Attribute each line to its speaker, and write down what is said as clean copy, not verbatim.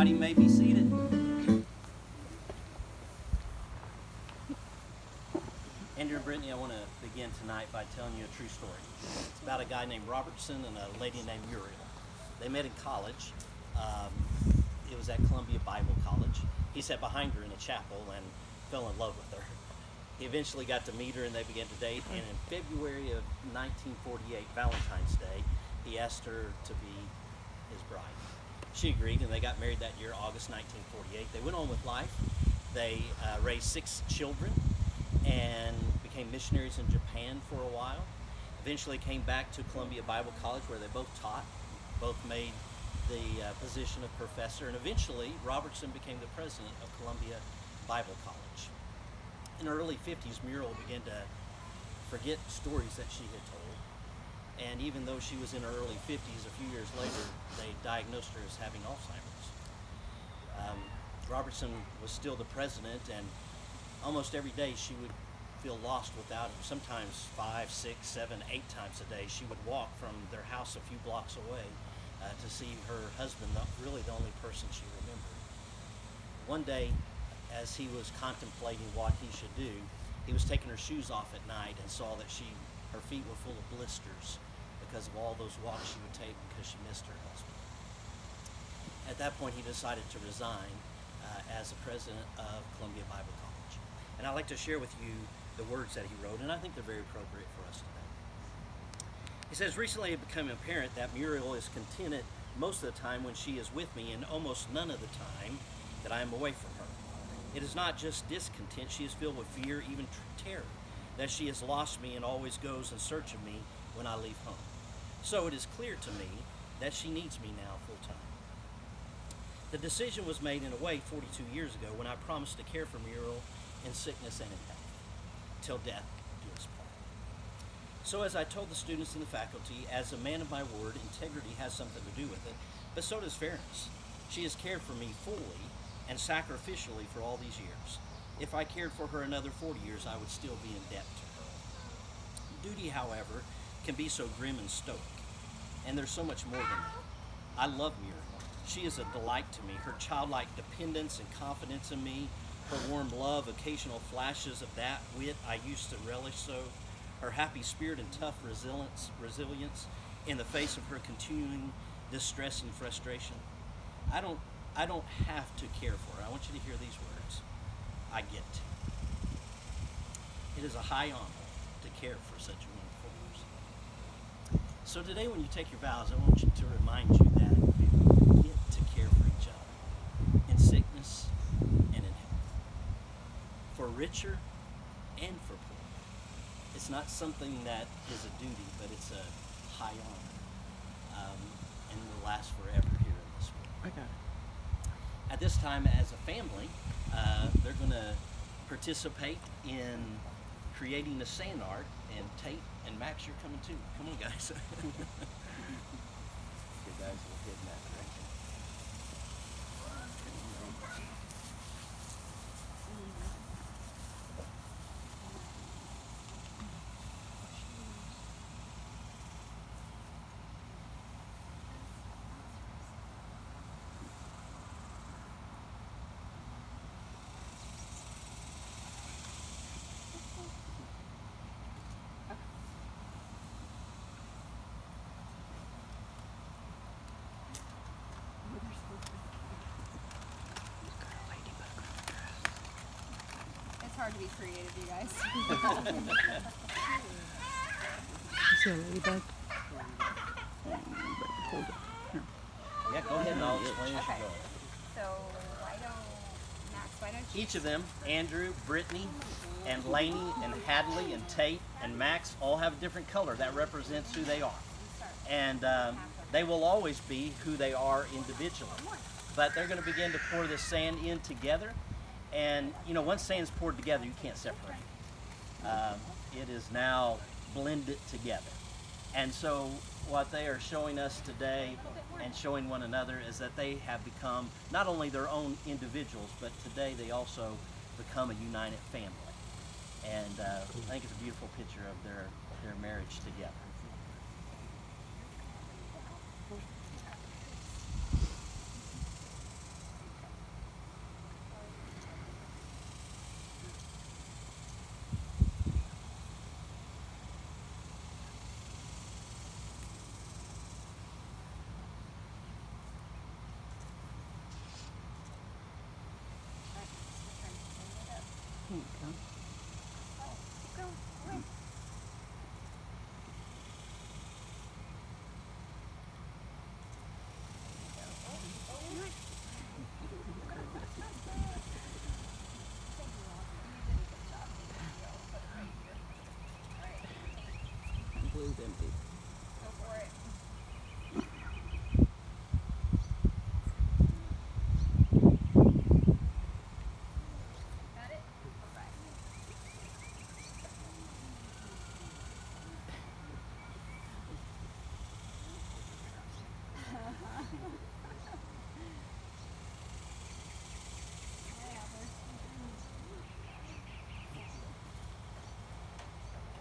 Speaker 1: Everybody may be seated. Andrew and Brittany, I want to begin tonight by telling you a true story. It's about a guy named Robertson and a lady named Muriel. They met in college. It was at Columbia Bible College. He sat behind her in a chapel and fell in love with her. He eventually got to meet her and they began to date. And in February of 1948, Valentine's Day, he asked her to be his bride. She agreed, and they got married that year, August 1948. They went on with life. They raised 6 children and became missionaries in Japan for a while. Eventually came back to Columbia Bible College, where they both taught. Both made the position of professor, and eventually Robertson became the president of Columbia Bible College. In the early 50s, Muriel began to forget stories that she had told. And even though she was in her early 50s, a few years later, they diagnosed her as having Alzheimer's. Robertson was still the president, and almost every day she would feel lost without him. Sometimes 5, 6, 7, 8 times a day, she would walk from their house a few blocks away to see her husband, really the only person she remembered. One day, as he was contemplating what he should do, he was taking her shoes off at night and saw that her feet were full of blisters because of all those walks she would take because she missed her husband. At that point, he decided to resign as the president of Columbia Bible College. And I'd like to share with you the words that he wrote, and I think they're very appropriate for us today. He says, "Recently it became apparent that Muriel is contented most of the time when she is with me and almost none of the time that I am away from her. It is not just discontent, she is filled with fear, even terror, that she has lost me and always goes in search of me when I leave home. So it is clear to me that she needs me now full time. The decision was made in a way 42 years ago when I promised to care for Muriel in sickness and in health, till death do us part. So as I told the students and the faculty, as a man of my word, integrity has something to do with it, but so does fairness. She has cared for me fully and sacrificially for all these years. If I cared for her another 40 years, I would still be in debt to her. Duty, however, can be so grim and stoic, and there's so much more than that. I love Muriel. She is a delight to me. Her childlike dependence and confidence in me, her warm love, occasional flashes of that wit I used to relish so, her happy spirit and tough resilience in the face of her continuing distress and frustration. I don't have to care for her. I want you to hear these words. I get to. It is a high honor to care for such a wonderful person. So today when you take your vows, I want you to remind you that you get to care for each other in sickness and in health, for richer and for poor. It's not something that is a duty, but it's a high honor, and will last forever here in this world.
Speaker 2: I got it.
Speaker 1: At this time, as a family, they're going to participate in creating the sand art, and Tate and Max, you're coming too. Come on, guys. You guys will head in that direction.
Speaker 3: It's hard to be creative, you guys.
Speaker 2: Is there a ladybug? Hold it. Here.
Speaker 1: Yeah, go ahead and I'll explain as you
Speaker 3: Okay.
Speaker 1: go.
Speaker 3: So why don't you?
Speaker 1: Each of them, Andrew, Brittany, and Lainey, and Hadley, and Tate, and Max, all have a different color. That represents who they are. And they will always be who they are individually. But they're going to begin to pour this sand in together. And, you know, once sand's poured together, you can't separate it. It is now blended together. And so what they are showing us today and showing one another is that they have become not only their own individuals, but today they also become a united family. And I think it's a beautiful picture of their marriage together.
Speaker 2: you go.
Speaker 3: Keep going. Away.
Speaker 2: That blue's empty.
Speaker 3: Go for it. Got it? Alright.